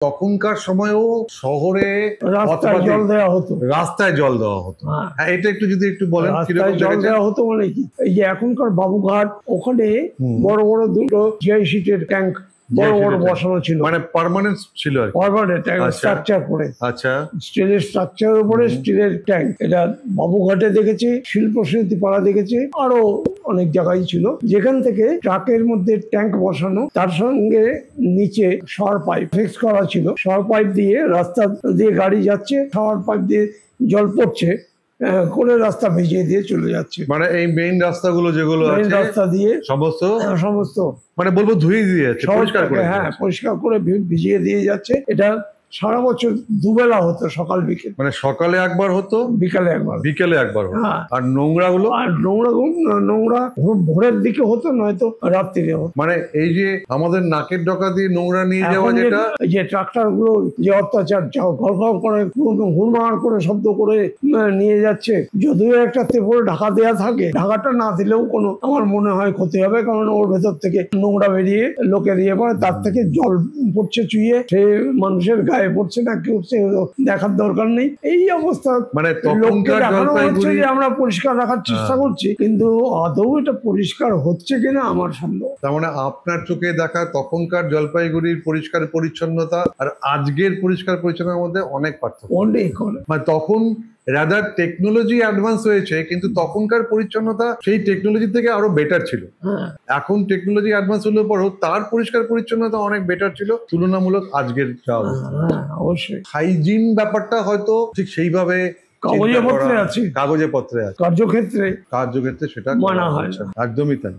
তখনকার সময়েও শহরে রাস্তায় জল দেওয়া হতো। রাস্তায় জল দেওয়া হতো। হ্যাঁ, এটা যদি একটু বলেন। রাস্তায় জল দেওয়া হতো মানে কি, এই যে এখনকার বাবুঘাট ওখানে বড় বড় দুটো জিআইসিটের ট্যাঙ্ক বড় বড় বসানো ছিল, মানে পার্মানেন্ট ছিল আর কি। পার্মানেন্ট স্ট্রাকচার করে, আচ্ছা, স্টিলের স্ট্রাকচারের উপরে স্টিলের ট্যাঙ্ক। এটা বাবুঘাটে দেখেছি, শিল্প সমিতি পাড়া দেখেছি, আরো অনেক জায়গায় ছিল, যেখান থেকে ট্রাকের মধ্যে ট্যাঙ্ক বসানো, তার সঙ্গে নিচে শাওয়ার পাইপ ফিক্স করা ছিল। শাওয়ার পাইপ দিয়ে রাস্তা দিয়ে গাড়ি যাচ্ছে, শাওয়ার পাইপ দিয়ে জল পড়ছে, করে রাস্তা ভিজিয়ে দিয়ে চলে যাচ্ছে। মানে এই মেইন রাস্তাগুলো যেগুলো আছে রাস্তা দিয়ে সমস্ত মানে বলবো ধুয়ে দিয়ে যাচ্ছে, পরিষ্কার করে। হ্যাঁ, পরিষ্কার করে ভিজিয়ে দিয়ে যাচ্ছে। এটা সারা বছর দুবেলা হতো, সকাল বিকেল। মানে সকালে একবার হতো, বিকেলে একবার হতো। আর নোংরা ভোরের দিকে হতো, নয়তো রাত্রিরে হতো। মানে এই যে আমাদের নাকের ডকা দিয়ে নোংরা নিয়ে যাওয়া, যেটা যে ট্রাক্টর গুলো যে অত্যাচার, ঘর ঘর করে হুড়মাড় করে শব্দ করে নিয়ে যাচ্ছে, যদিও একটা তেপরে ঢাকা দেওয়া থাকে, ঢাকাটা না দিলেও কোনো আমার মনে হয় ক্ষতি হবে, কারণ ওর ভেতর থেকে নোংরা বেরিয়ে লোকের ইয়ে পড়ে, তার থেকে জল পড়ছে চুইয়ে, সে মানুষের গায়ে পড়ছে না কি হচ্ছে দেখার দরকার নেই। এই অবস্থা মানে লোককে দেখানো হচ্ছে যে আমরা পরিষ্কার রাখার চেষ্টা করছি, কিন্তু আদৌ এটা পরিষ্কার হচ্ছে কিনা আমার সন্দেহ। তার মানে আপনার চোখে দেখা তখনকার জলপাইগুড়ির পরিষ্কার পরিচ্ছন্নতা আর আজকের পরিষ্কার পরিচ্ছন্নতার মধ্যে অনেক পার্থক্য। মানে তখন রাদার টেকনোলজি অ্যাডভান্স হয়েছে, কিন্তু তখনকার পরিচ্ছন্নতা সেই টেকনোলজি থেকে আরো বেটার ছিল। এখন টেকনোলজি অ্যাডভান্স হলে পরও তার পরিষ্কার পরিচ্ছন্নতা অনেক বেটার ছিল তুলনামূলক আজকের যা অবস্থা। অবশ্যই হাইজিন ব্যাপারটা হয়তো ঠিক সেইভাবে কাগজে পত্রে আছে, কার্যক্ষেত্রে সেটা মানা হয় না, একদমই তাই।